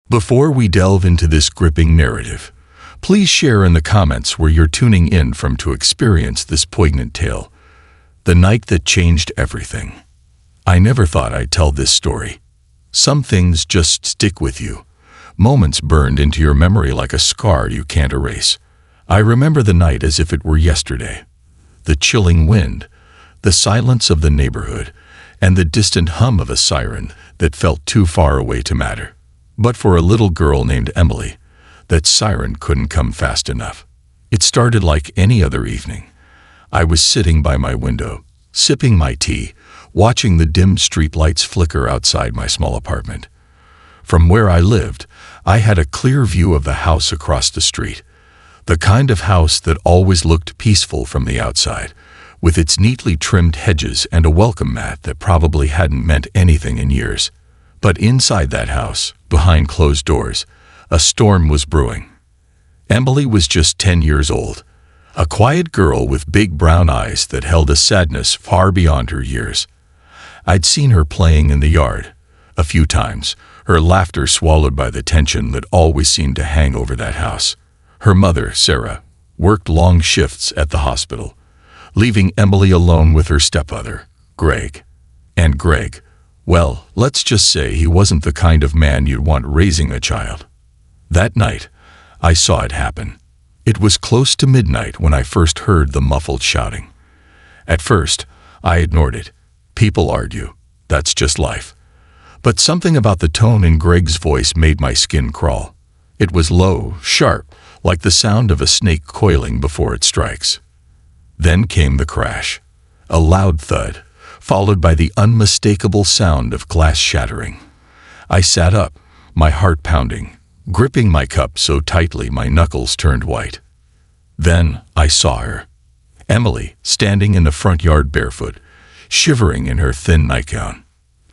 Before we delve into this gripping narrative, please share in the comments where you're tuning in from to experience this poignant tale. The night that changed everything. I never thought I'd tell this story. Some things just stick with you. Moments burned into your memory like a scar you can't erase. I remember the night as if it were yesterday. The chilling wind, the silence of the neighborhood, and the distant hum of a siren that felt too far away to matter. But for a little girl named Emily, that siren couldn't come fast enough. It started like any other evening. I was sitting by my window, sipping my tea, watching the dim streetlights flicker outside my small apartment. From where I lived, I had a clear view of the house across the street, the kind of house that always looked peaceful from the outside, with its neatly trimmed hedges and a welcome mat that probably hadn't meant anything in years. But inside that house, behind closed doors, a storm was brewing. Emily was just 10 years old, a quiet girl with big brown eyes that held a sadness far beyond her years. I'd seen her playing in the yard a few times, her laughter swallowed by the tension that always seemed to hang over that house. Her mother, Sarah, worked long shifts at the hospital, leaving Emily alone with her stepfather, Greg. And Greg, well, let's just say he wasn't the kind of man you'd want raising a child. That night, I saw it happen. It was close to midnight when I first heard the muffled shouting. At first, I ignored it. People argue. That's just life. But something about the tone in Greg's voice made my skin crawl. It was low, sharp, like the sound of a snake coiling before it strikes. Then came the crash. A loud thud, followed by the unmistakable sound of glass shattering. I sat up, my heart pounding, gripping my cup so tightly my knuckles turned white. Then I saw her. Emily, standing in the front yard barefoot, shivering in her thin nightgown.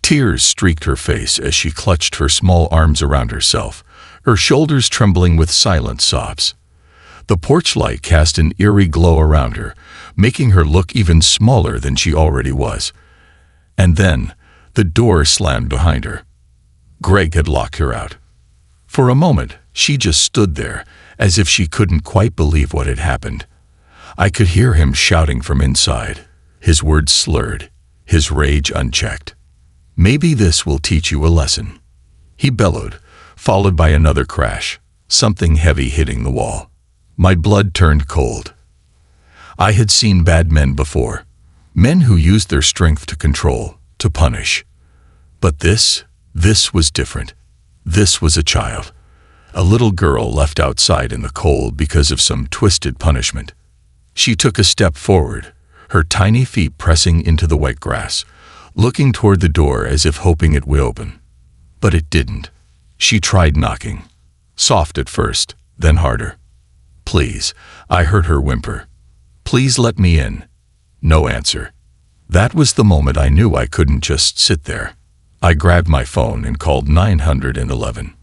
Tears streaked her face as she clutched her small arms around herself, her shoulders trembling with silent sobs. The porch light cast an eerie glow around her, making her look even smaller than she already was. And then, the door slammed behind her. Greg had locked her out. For a moment, she just stood there, as if she couldn't quite believe what had happened. I could hear him shouting from inside, his words slurred, his rage unchecked. "Maybe this will teach you a lesson," he bellowed, followed by another crash, something heavy hitting the wall. My blood turned cold. I had seen bad men before, men who used their strength to control, to punish. But this was different. This was a child, a little girl left outside in the cold because of some twisted punishment. She took a step forward, her tiny feet pressing into the wet grass, looking toward the door as if hoping it would open. But it didn't. She tried knocking, soft at first, then harder. "Please," I heard her whimper. "Please let me in." No answer. That was the moment I knew I couldn't just sit there. I grabbed my phone and called 911.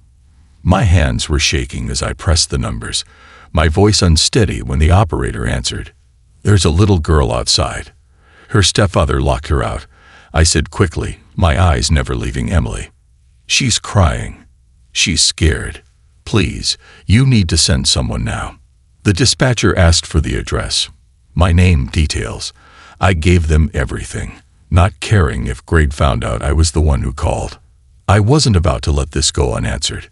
My hands were shaking as I pressed the numbers, my voice unsteady when the operator answered. "There's a little girl outside. Her stepfather locked her out," I said quickly, my eyes never leaving Emily. "She's crying. She's scared. Please, you need to send someone now." The dispatcher asked for the address, my name, details. I gave them everything, not caring if Greg found out I was the one who called. I wasn't about to let this go unanswered.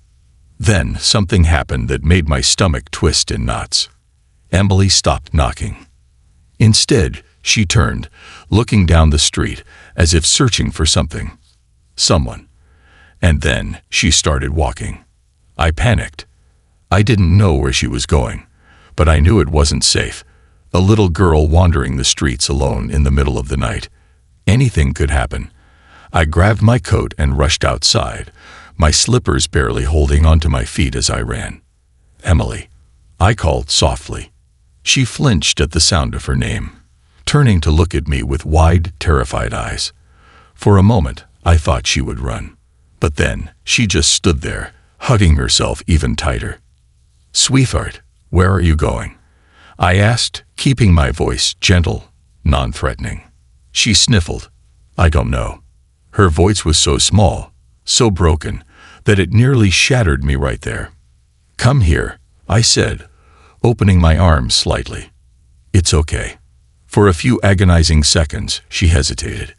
Then something happened that made my stomach twist in knots. Emily stopped knocking. Instead, she turned, looking down the street as if searching for something, someone. And then she started walking. I panicked. I didn't know where she was going, but I knew it wasn't safe. A little girl wandering the streets alone in the middle of the night. Anything could happen. I grabbed my coat and rushed outside, my slippers barely holding onto my feet as I ran. "Emily," I called softly. She flinched at the sound of her name, turning to look at me with wide, terrified eyes. For a moment, I thought she would run. But then, she just stood there, hugging herself even tighter. "Sweetheart, where are you going?" I asked, keeping my voice gentle, non-threatening. She sniffled. "I don't know." Her voice was so small, so broken, that it nearly shattered me right there. "Come here," I said, opening my arms slightly. "It's okay." For a few agonizing seconds, she hesitated.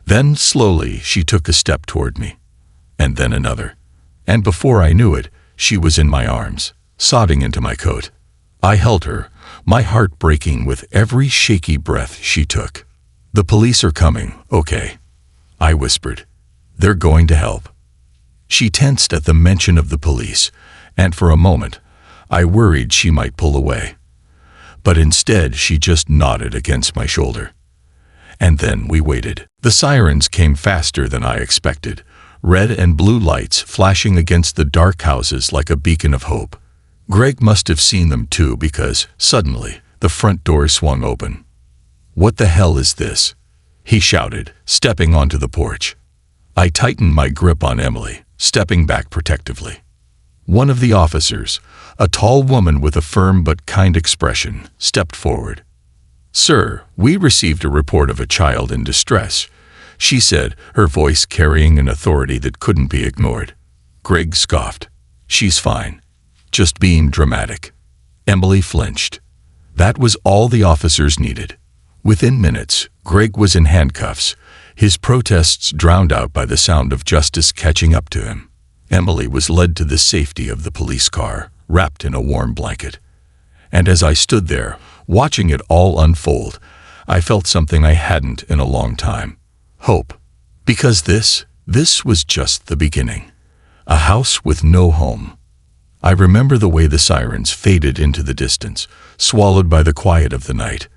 Then, slowly, she took a step toward me, and then another. And before I knew it, she was in my arms, sobbing into my coat. I held her, my heart breaking with every shaky breath she took. "The police are coming, okay?" I whispered. "They're going to help." She tensed at the mention of the police, and for a moment, I worried she might pull away. But instead, she just nodded against my shoulder. And then we waited. The sirens came faster than I expected, red and blue lights flashing against the dark houses like a beacon of hope. Greg must have seen them too, because, suddenly, the front door swung open. "What the hell is this?" he shouted, stepping onto the porch. I tightened my grip on Emily, stepping back protectively. One of the officers, a tall woman with a firm but kind expression, stepped forward. "Sir, we received a report of a child in distress," she said, her voice carrying an authority that couldn't be ignored. Greg scoffed. "She's fine. Just being dramatic." Emily flinched. That was all the officers needed. Within minutes, Greg was in handcuffs, his protests drowned out by the sound of justice catching up to him. Emily was led to the safety of the police car, wrapped in a warm blanket. And as I stood there, watching it all unfold, I felt something I hadn't in a long time. Hope. Because this was just the beginning. A house with no home. I remember the way the sirens faded into the distance, swallowed by the quiet of the night.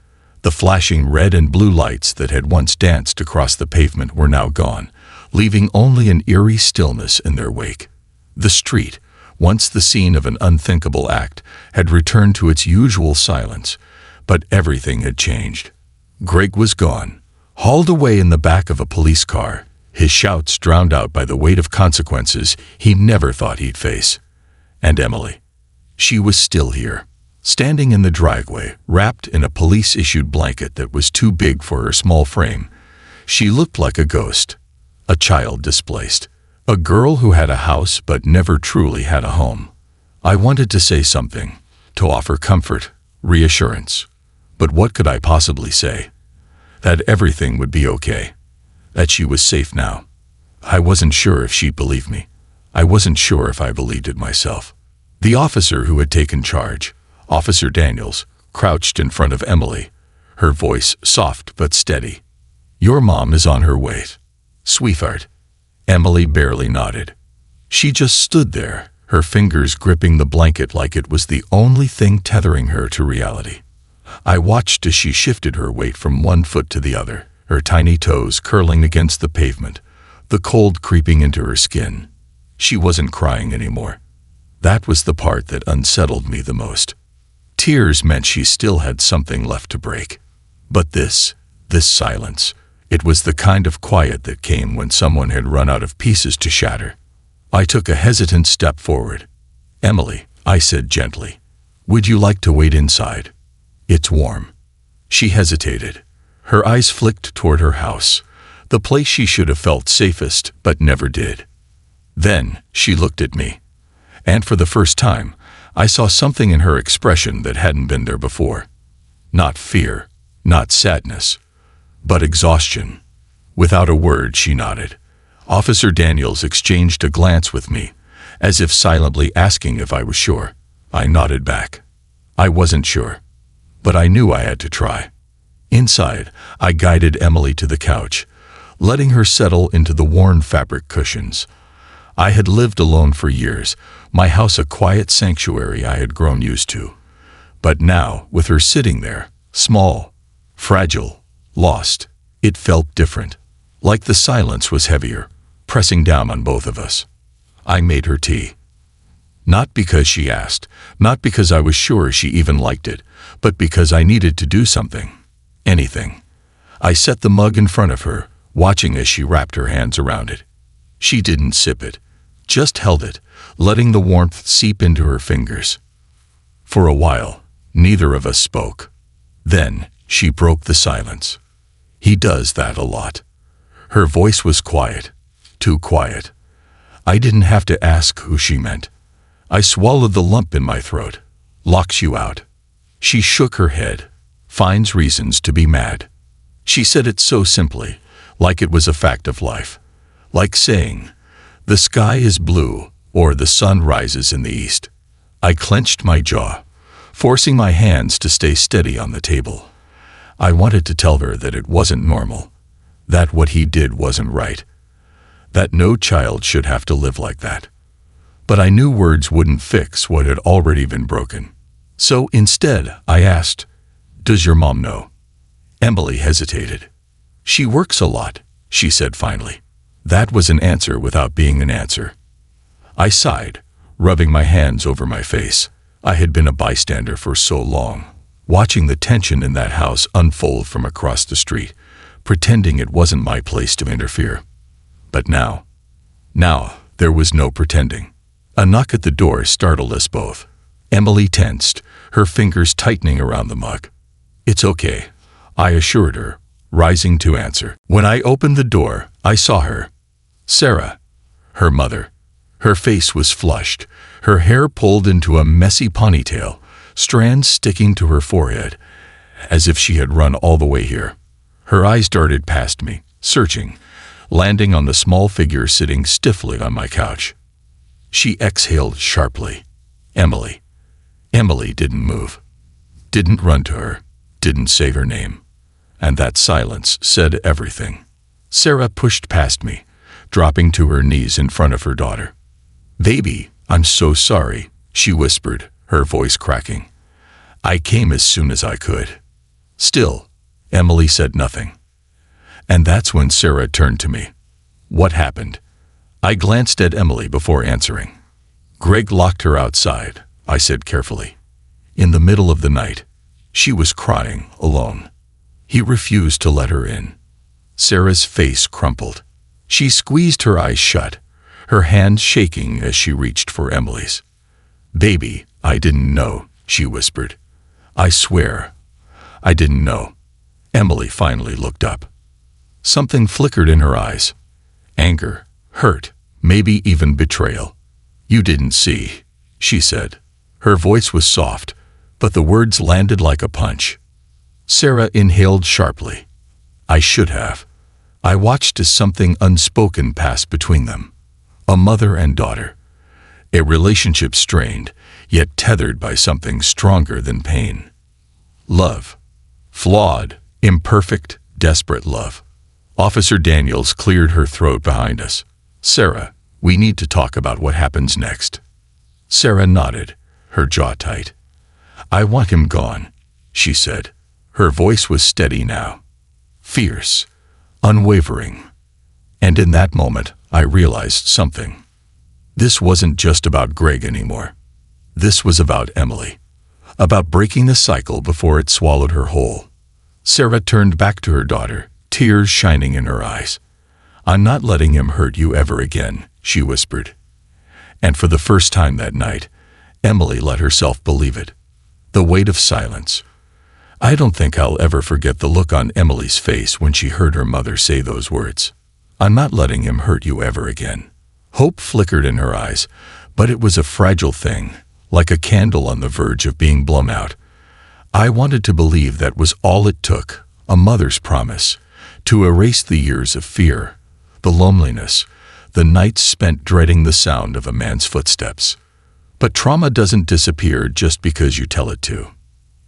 The flashing red and blue lights that had once danced across the pavement were now gone, leaving only an eerie stillness in their wake. The street, once the scene of an unthinkable act, had returned to its usual silence, but everything had changed. Greg was gone, hauled away in the back of a police car, his shouts drowned out by the weight of consequences he never thought he'd face. And Emily. She was still here, standing in the driveway, wrapped in a police-issued blanket that was too big for her small frame. She looked like a ghost, a child displaced, a girl who had a house but never truly had a home. I wanted to say something, to offer comfort, reassurance. But what could I possibly say? That everything would be okay. That she was safe now. I wasn't sure if she'd believe me. I wasn't sure if I believed it myself. The officer who had taken charge, Officer Daniels, crouched in front of Emily, her voice soft but steady. "Your mom is on her way, sweetheart." Emily barely nodded. She just stood there, her fingers gripping the blanket like it was the only thing tethering her to reality. I watched as she shifted her weight from one foot to the other, her tiny toes curling against the pavement, the cold creeping into her skin. She wasn't crying anymore. That was the part that unsettled me the most. Tears meant she still had something left to break. But this silence, it was the kind of quiet that came when someone had run out of pieces to shatter. I took a hesitant step forward. "Emily," I said gently, "would you like to wait inside? It's warm." She hesitated. Her eyes flicked toward her house, the place she should have felt safest but never did. Then she looked at me. And for the first time, I saw something in her expression that hadn't been there before. Not fear, not sadness, but exhaustion. Without a word, she nodded. Officer Daniels exchanged a glance with me, as if silently asking if I was sure. I nodded back. I wasn't sure, but I knew I had to try. Inside, I guided Emily to the couch, letting her settle into the worn fabric cushions. I had lived alone for years, my house a quiet sanctuary I had grown used to. But now, with her sitting there, small, fragile, lost, it felt different. Like the silence was heavier, pressing down on both of us. I made her tea. Not because she asked, not because I was sure she even liked it, but because I needed to do something. Anything. I set the mug in front of her, watching as she wrapped her hands around it. She didn't sip it, just held it, letting the warmth seep into her fingers. For a while, neither of us spoke. Then, she broke the silence. He does that a lot. Her voice was quiet, too quiet. I didn't have to ask who she meant. I swallowed the lump in my throat. Locks you out. She shook her head. Finds reasons to be mad. She said it so simply, like it was a fact of life. Like saying, the sky is blue or the sun rises in the east. I clenched my jaw, forcing my hands to stay steady on the table. I wanted to tell her that it wasn't normal, that what he did wasn't right, that no child should have to live like that. But I knew words wouldn't fix what had already been broken. So instead, I asked, "Does your mom know?" Emily hesitated. "She works a lot," she said finally. That was an answer without being an answer. I sighed, rubbing my hands over my face. I had been a bystander for so long, watching the tension in that house unfold from across the street, pretending it wasn't my place to interfere. But now there was no pretending. A knock at the door startled us both. Emily tensed, her fingers tightening around the mug. "It's okay," I assured her, rising to answer. When I opened the door, I saw her. Sarah, her mother. Her face was flushed, her hair pulled into a messy ponytail, strands sticking to her forehead, as if she had run all the way here. Her eyes darted past me, searching, landing on the small figure sitting stiffly on my couch. She exhaled sharply. Emily. Emily didn't move, didn't run to her, didn't say her name. And that silence said everything. Sarah pushed past me, dropping to her knees in front of her daughter. "Baby, I'm so sorry," she whispered, her voice cracking. "I came as soon as I could." Still, Emily said nothing. And that's when Sarah turned to me. "What happened?" I glanced at Emily before answering. "Greg locked her outside," I said carefully. "In the middle of the night. She was crying, alone. He refused to let her in." Sarah's face crumpled. She squeezed her eyes shut, her hand shaking as she reached for Emily's. "Baby, I didn't know," she whispered. "I swear, I didn't know." Emily finally looked up. Something flickered in her eyes. Anger, hurt, maybe even betrayal. "You didn't see," she said. Her voice was soft, but the words landed like a punch. Sarah inhaled sharply. "I should have." I watched as something unspoken passed between them. A mother and daughter. A relationship strained, yet tethered by something stronger than pain. Love. Flawed, imperfect, desperate love. Officer Daniels cleared her throat behind us. "Sarah, we need to talk about what happens next." Sarah nodded, her jaw tight. "I want him gone," she said. Her voice was steady now. Fierce, unwavering. And in that moment, I realized something. This wasn't just about Greg anymore. This was about Emily. About breaking the cycle before it swallowed her whole. Sarah turned back to her daughter, tears shining in her eyes. "I'm not letting him hurt you ever again," she whispered. And for the first time that night, Emily let herself believe it. The weight of silence. I don't think I'll ever forget the look on Emily's face when she heard her mother say those words. "I'm not letting him hurt you ever again." Hope flickered in her eyes, but it was a fragile thing, like a candle on the verge of being blown out. I wanted to believe that was all it took, a mother's promise, to erase the years of fear, the loneliness, the nights spent dreading the sound of a man's footsteps. But trauma doesn't disappear just because you tell it to.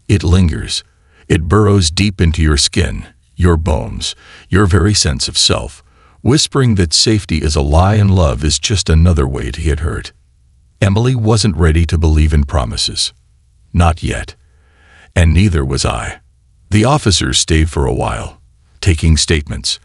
It lingers. It burrows deep into your skin, your bones, your very sense of self, whispering that safety is a lie and love is just another way to get hurt. Emily wasn't ready to believe in promises. Not yet. And neither was I. The officers stayed for a while, taking statements,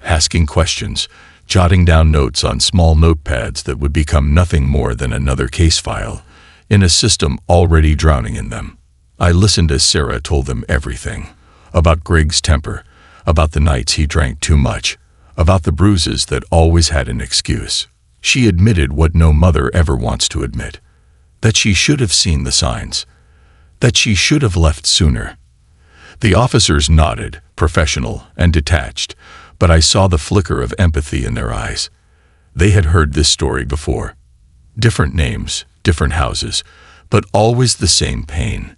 asking questions, jotting down notes on small notepads that would become nothing more than another case file, in a system already drowning in them. I listened as Sarah told them everything. About Greg's temper, about the nights he drank too much, about the bruises that always had an excuse. She admitted what no mother ever wants to admit, that she should have seen the signs, that she should have left sooner. The officers nodded, professional and detached, but I saw the flicker of empathy in their eyes. They had heard this story before. Different names, different houses, but always the same pain.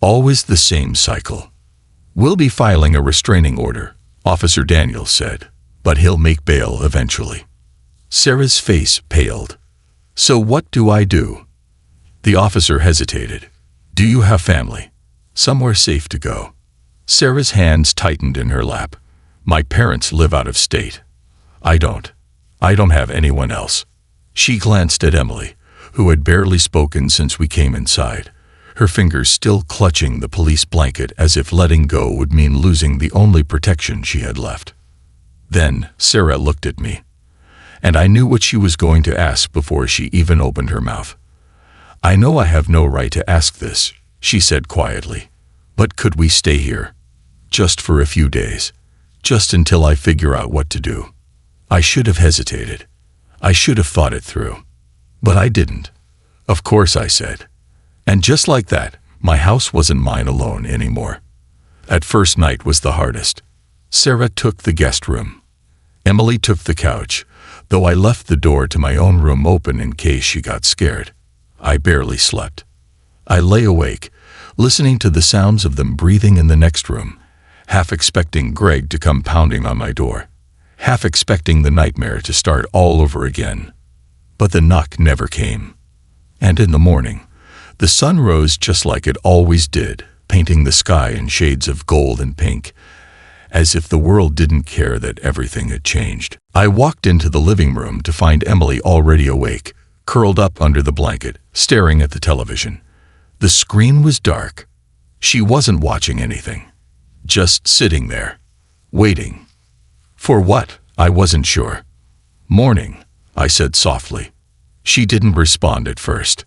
Always the same cycle. "We'll be filing a restraining order," Officer Daniels said, "but he'll make bail eventually." Sarah's face paled. "So what do I do?" The officer hesitated. "Do you have family? Somewhere safe to go?" Sarah's hands tightened in her lap. "My parents live out of state. I don't have anyone else." She glanced at Emily, who had barely spoken since we came inside, her fingers still clutching the police blanket as if letting go would mean losing the only protection she had left. Then Sarah looked at me, and I knew what she was going to ask before she even opened her mouth. "I know I have no right to ask this," she said quietly, "but could we stay here? Just for a few days. Just until I figure out what to do." I should have hesitated. I should have thought it through. But I didn't. "Of course," I said. And just like that, my house wasn't mine alone anymore. At first night was the hardest. Sarah took the guest room. Emily took the couch, though I left the door to my own room open in case she got scared. I barely slept. I lay awake, listening to the sounds of them breathing in the next room, half expecting Greg to come pounding on my door, half expecting the nightmare to start all over again. But the knock never came. And in the morning, the sun rose just like it always did, painting the sky in shades of gold and pink, as if the world didn't care that everything had changed. I walked into the living room to find Emily already awake, curled up under the blanket, staring at the television. The screen was dark. She wasn't watching anything. Just sitting there, waiting. For what? I wasn't sure. "Morning," I said softly. She didn't respond at first.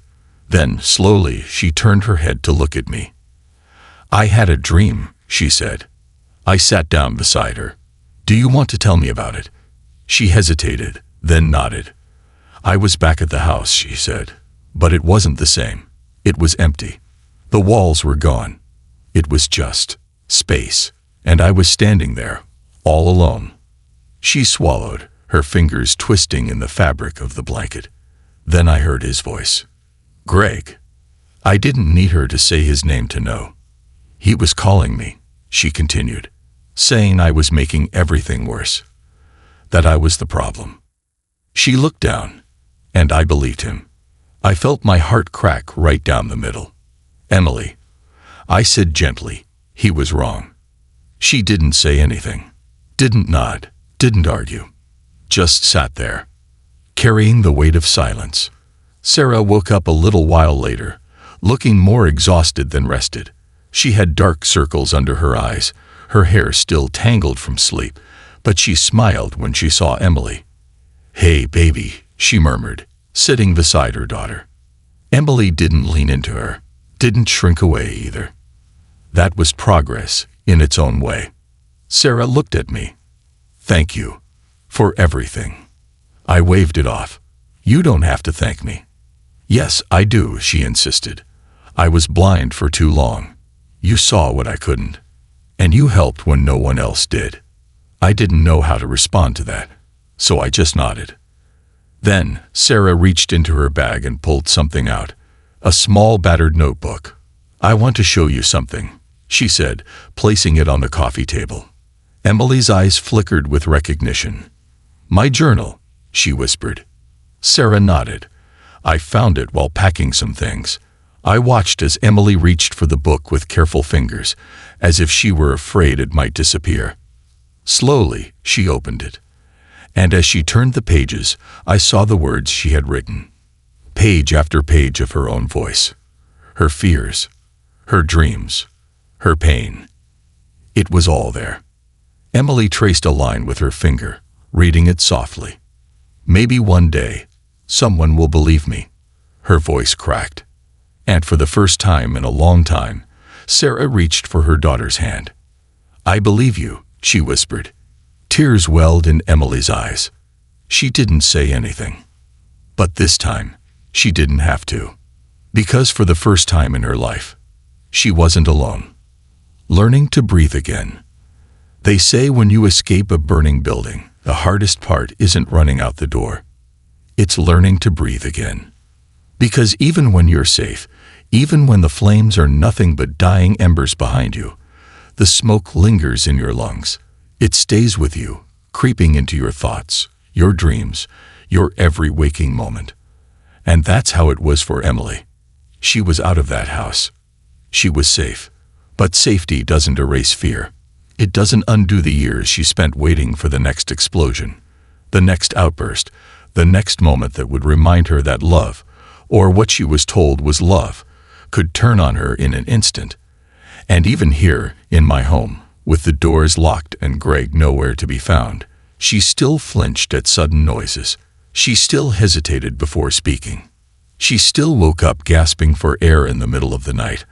Then, slowly, she turned her head to look at me. "I had a dream," she said. I sat down beside her. "Do you want to tell me about it?" She hesitated, then nodded. "I was back at the house," she said. "But it wasn't the same. It was empty. The walls were gone. It was just space. And I was standing there, all alone." She swallowed, her fingers twisting in the fabric of the blanket. Then I heard his voice. "Greg." I didn't need her to say his name to know. "He was calling me," she continued, "saying I was making everything worse. That I was the problem." She looked down, and I believed him. I felt my heart crack right down the middle. "Emily," I said gently, "he was wrong." She didn't say anything, didn't nod, didn't argue. Just sat there, carrying the weight of silence. Sarah woke up a little while later, looking more exhausted than rested. She had dark circles under her eyes, her hair still tangled from sleep, but she smiled when she saw Emily. "Hey, baby," she murmured, sitting beside her daughter. Emily didn't lean into her, didn't shrink away either. That was progress in its own way. Sarah looked at me. "Thank you for everything." I waved it off. "You don't have to thank me." "Yes, I do," she insisted. "I was blind for too long. You saw what I couldn't. And you helped when no one else did." I didn't know how to respond to that, so I just nodded. Then Sarah reached into her bag and pulled something out, a small battered notebook. "I want to show you something," she said, placing it on the coffee table. Emily's eyes flickered with recognition. "My journal," she whispered. Sarah nodded. "I found it while packing some things." I watched as Emily reached for the book with careful fingers, as if she were afraid it might disappear. Slowly, she opened it. And as she turned the pages, I saw the words she had written. Page after page of her own voice. Her fears, her dreams, her pain. It was all there. Emily traced a line with her finger, reading it softly. "Maybe one day, someone will believe me." Her voice cracked. And for the first time in a long time, Sarah reached for her daughter's hand. "I believe you," she whispered. Tears welled in Emily's eyes. She didn't say anything. But this time, she didn't have to. Because for the first time in her life, she wasn't alone. Learning to breathe again. They say when you escape a burning building, the hardest part isn't running out the door. It's learning to breathe again. Because even when you're safe, even when the flames are nothing but dying embers behind you, the smoke lingers in your lungs. It stays with you, creeping into your thoughts, your dreams, your every waking moment. And that's how it was for Emily. She was out of that house. She was safe. But safety doesn't erase fear. It doesn't undo the years she spent waiting for the next explosion, the next outburst, the next moment that would remind her that love, or what she was told was love, could turn on her in an instant. And even here, in my home, with the doors locked and Greg nowhere to be found, she still flinched at sudden noises. She still hesitated before speaking. She still woke up gasping for air in the middle of the night,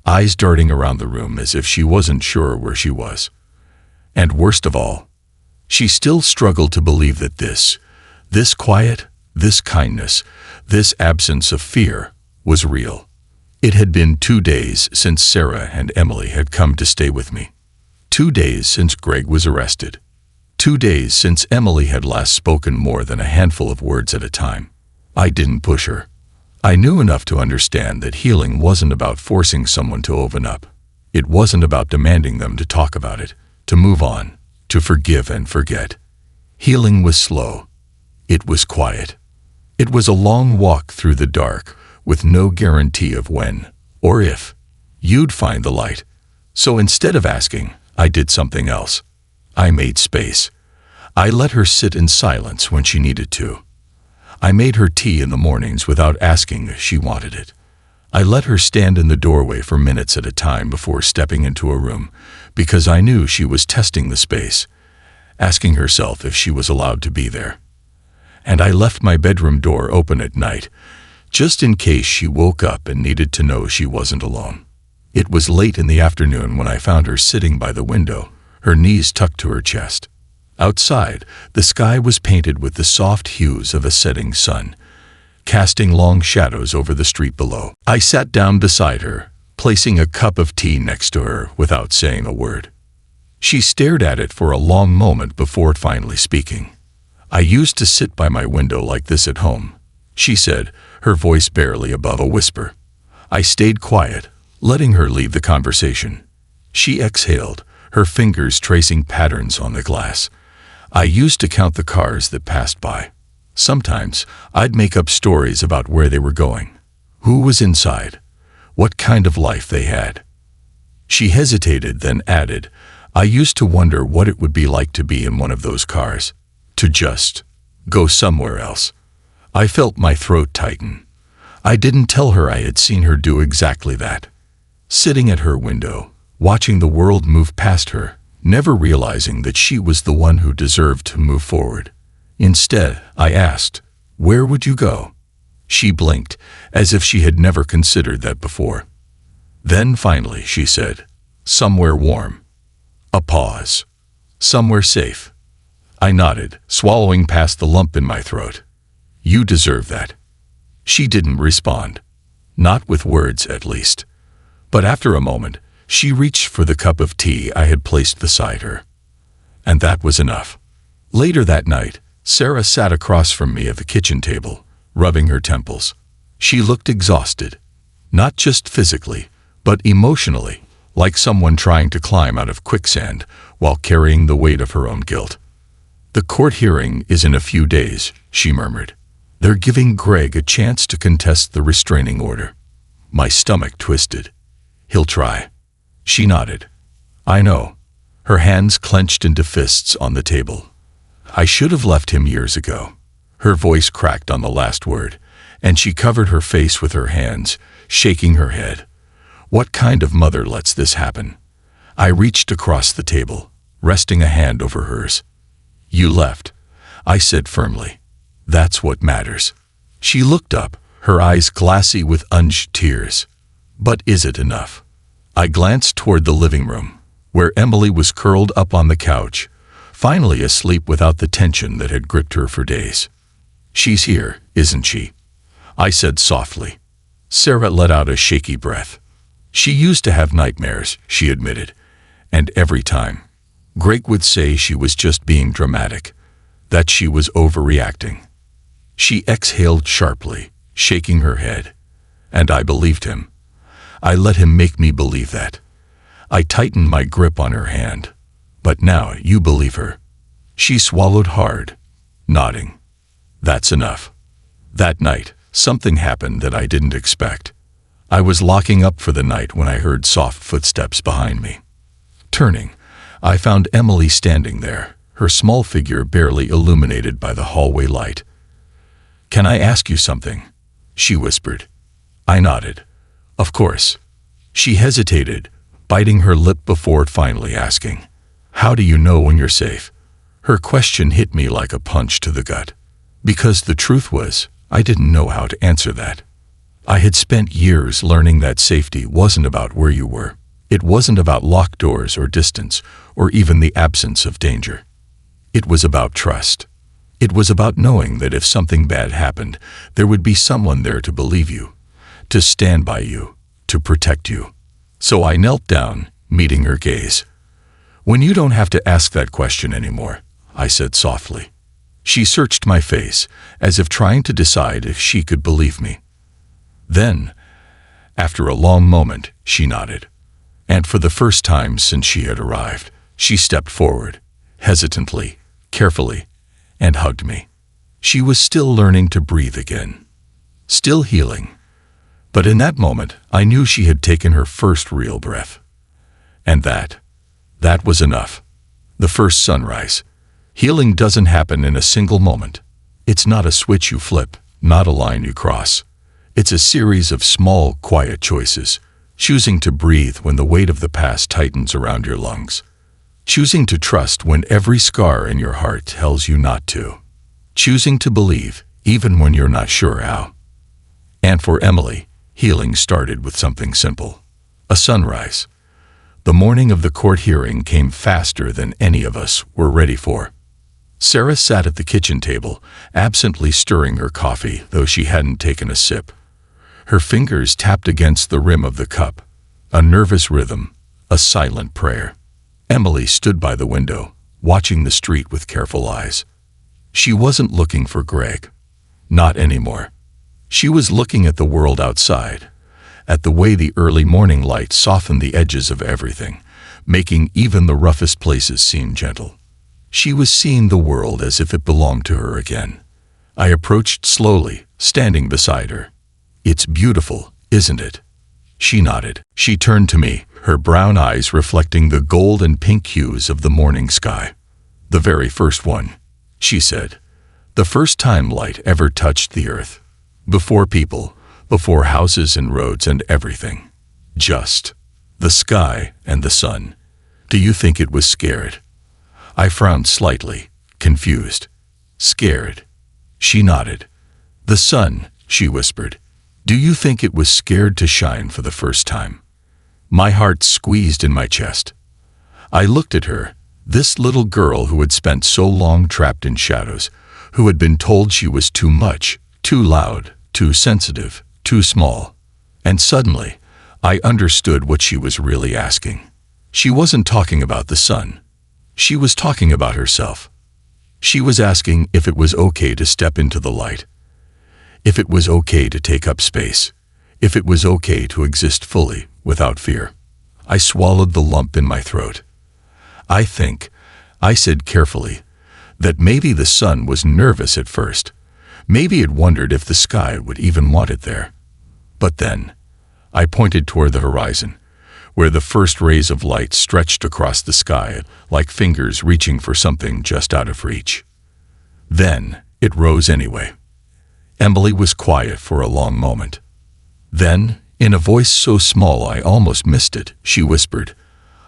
eyes darting around the room as if she wasn't sure where she was. And worst of all, she still struggled to believe that this quiet, this kindness, this absence of fear was real. It had been 2 days since Sarah and Emily had come to stay with me. 2 days since Greg was arrested. 2 days since Emily had last spoken more than a handful of words at a time. I didn't push her. I knew enough to understand that healing wasn't about forcing someone to open up. It wasn't about demanding them to talk about it, to move on, to forgive and forget. Healing was slow. It was quiet. It was a long walk through the dark, with no guarantee of when, or if, you'd find the light. So instead of asking, I did something else. I made space. I let her sit in silence when she needed to. I made her tea in the mornings without asking if she wanted it. I let her stand in the doorway for minutes at a time before stepping into a room, because I knew she was testing the space, asking herself if she was allowed to be there. And I left my bedroom door open at night, just in case she woke up and needed to know she wasn't alone. It was late in the afternoon when I found her sitting by the window, her knees tucked to her chest. Outside, the sky was painted with the soft hues of a setting sun, casting long shadows over the street below. I sat down beside her, placing a cup of tea next to her without saying a word. She stared at it for a long moment before finally speaking. I used to sit by my window like this at home, she said, her voice barely above a whisper. I stayed quiet, letting her lead the conversation. She exhaled, her fingers tracing patterns on the glass. I used to count the cars that passed by. Sometimes I'd make up stories about where they were going, who was inside, what kind of life they had. She hesitated, then added, I used to wonder what it would be like to be in one of those cars, to just go somewhere else. I felt my throat tighten. I didn't tell her I had seen her do exactly that. Sitting at her window, watching the world move past her, never realizing that she was the one who deserved to move forward. Instead, I asked, where would you go? She blinked, as if she had never considered that before. Then finally she said, somewhere warm. A pause. Somewhere safe. I nodded, swallowing past the lump in my throat. You deserve that. She didn't respond. Not with words, at least. But after a moment, she reached for the cup of tea I had placed beside her. And that was enough. Later that night, Sarah sat across from me at the kitchen table, rubbing her temples. She looked exhausted, not just physically, but emotionally, like someone trying to climb out of quicksand while carrying the weight of her own guilt. The court hearing is in a few days, she murmured. They're giving Greg a chance to contest the restraining order. My stomach twisted. He'll try. She nodded. I know. Her hands clenched into fists on the table. I should have left him years ago. Her voice cracked on the last word, and she covered her face with her hands, shaking her head. What kind of mother lets this happen? I reached across the table, resting a hand over hers. You left, I said firmly. That's what matters. She looked up, her eyes glassy with unused tears. But is it enough? I glanced toward the living room, where Emily was curled up on the couch, finally asleep without the tension that had gripped her for days. She's here, isn't she? I said softly. Sarah let out a shaky breath. She used to have nightmares, she admitted, and every time, Greg would say she was just being dramatic, that she was overreacting. She exhaled sharply, shaking her head. And I believed him. I let him make me believe that. I tightened my grip on her hand. But now you believe her. She swallowed hard, nodding. That's enough. That night, something happened that I didn't expect. I was locking up for the night when I heard soft footsteps behind me. Turning, I found Emily standing there, her small figure barely illuminated by the hallway light. "Can I ask you something?" she whispered. I nodded. "Of course." She hesitated, biting her lip before finally asking, "How do you know when you're safe?" Her question hit me like a punch to the gut. Because the truth was, I didn't know how to answer that. I had spent years learning that safety wasn't about where you were. It wasn't about locked doors or distance, or even the absence of danger. It was about trust. It was about knowing that if something bad happened, there would be someone there to believe you, to stand by you, to protect you. So I knelt down, meeting her gaze. "When you don't have to ask that question anymore," I said softly. She searched my face, as if trying to decide if she could believe me. Then, after a long moment, she nodded. And for the first time since she had arrived, she stepped forward, hesitantly, carefully, and hugged me. She was still learning to breathe again. Still healing. But in that moment, I knew she had taken her first real breath. And that was enough. The first sunrise. Healing doesn't happen in a single moment. It's not a switch you flip, not a line you cross. It's a series of small, quiet choices. Choosing to breathe when the weight of the past tightens around your lungs. Choosing to trust when every scar in your heart tells you not to. Choosing to believe, even when you're not sure how. And for Emily, healing started with something simple. A sunrise. The morning of the court hearing came faster than any of us were ready for. Sarah sat at the kitchen table, absently stirring her coffee, though she hadn't taken a sip. Her fingers tapped against the rim of the cup, a nervous rhythm, a silent prayer. Emily stood by the window, watching the street with careful eyes. She wasn't looking for Greg. Not anymore. She was looking at the world outside, at the way the early morning light softened the edges of everything, making even the roughest places seem gentle. She was seeing the world as if it belonged to her again. I approached slowly, standing beside her. "It's beautiful, isn't it?" She nodded. She turned to me, her brown eyes reflecting the gold and pink hues of the morning sky. "The very first one," she said. "The first time light ever touched the earth. Before people, before houses and roads and everything. Just the sky and the sun. Do you think it was scared?" I frowned slightly, confused. "Scared?" She nodded. "The sun," she whispered. "Do you think it was scared to shine for the first time?" My heart squeezed in my chest. I looked at her, this little girl who had spent so long trapped in shadows, who had been told she was too much, too loud, too sensitive, too small. And suddenly, I understood what she was really asking. She wasn't talking about the sun. She was talking about herself. She was asking if it was okay to step into the light. If it was okay to take up space. If it was okay to exist fully, without fear. I swallowed the lump in my throat. I think, I said carefully, that maybe the sun was nervous at first. Maybe it wondered if the sky would even want it there. But then, I pointed toward the horizon, where the first rays of light stretched across the sky like fingers reaching for something just out of reach. Then, it rose anyway. Emily was quiet for a long moment. Then, in a voice so small I almost missed it, she whispered,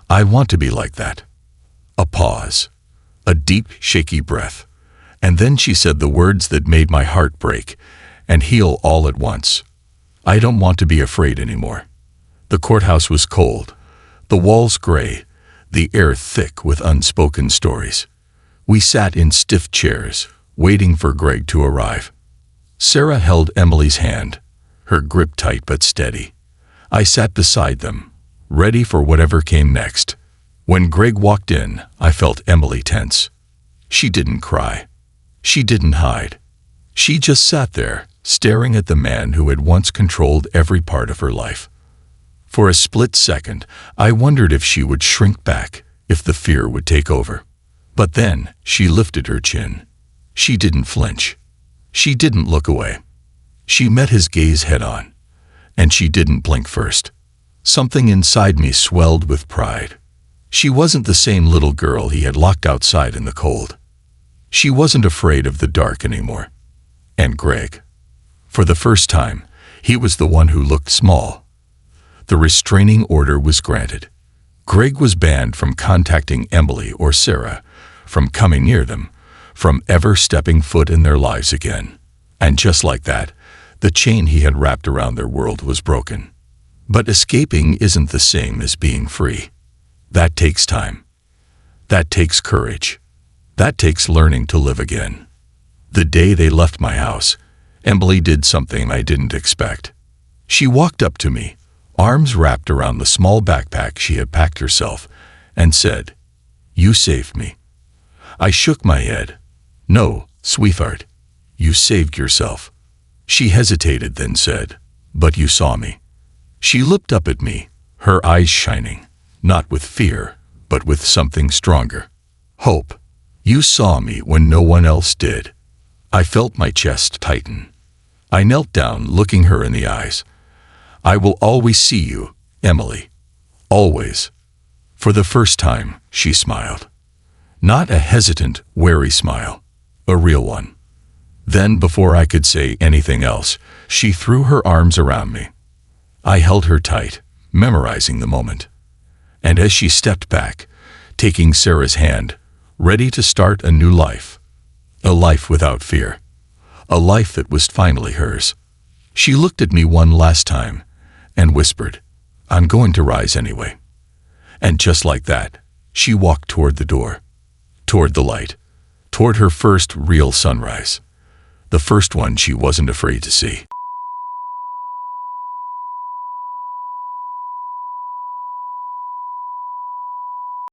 "I want to be like that." A pause. A deep, shaky breath. And then she said the words that made my heart break and heal all at once. "I don't want to be afraid anymore." The courthouse was cold, the walls gray, the air thick with unspoken stories. We sat in stiff chairs, waiting for Greg to arrive. Sarah held Emily's hand, her grip tight but steady. I sat beside them, ready for whatever came next. When Greg walked in, I felt Emily tense. She didn't cry. She didn't hide. She just sat there, staring at the man who had once controlled every part of her life. For a split second, I wondered if she would shrink back, if the fear would take over. But then, she lifted her chin. She didn't flinch. She didn't look away. She met his gaze head-on. And she didn't blink first. Something inside me swelled with pride. She wasn't the same little girl he had locked outside in the cold. She wasn't afraid of the dark anymore. And Greg. For the first time, he was the one who looked small. The restraining order was granted. Greg was banned from contacting Emily or Sarah, from coming near them, from ever stepping foot in their lives again. And just like that, the chain he had wrapped around their world was broken. But escaping isn't the same as being free. That takes time. That takes courage. That takes learning to live again. The day they left my house, Emily did something I didn't expect. She walked up to me, arms wrapped around the small backpack she had packed herself, and said, "You saved me." I shook my head. "No, sweetheart, you saved yourself." She hesitated, then said, "But you saw me." She looked up at me, her eyes shining, not with fear, but with something stronger. Hope. You saw me when no one else did. I felt my chest tighten. I knelt down, looking her in the eyes. "I will always see you, Emily. Always." For the first time, she smiled. Not a hesitant, wary smile. A real one. Then, before I could say anything else, she threw her arms around me. I held her tight, memorizing the moment. And as she stepped back, taking Sarah's hand, ready to start a new life. A life without fear. A life that was finally hers. She looked at me one last time and whispered, "I'm going to rise anyway." And just like that, she walked toward the door, toward the light, toward her first real sunrise. The first one she wasn't afraid to see.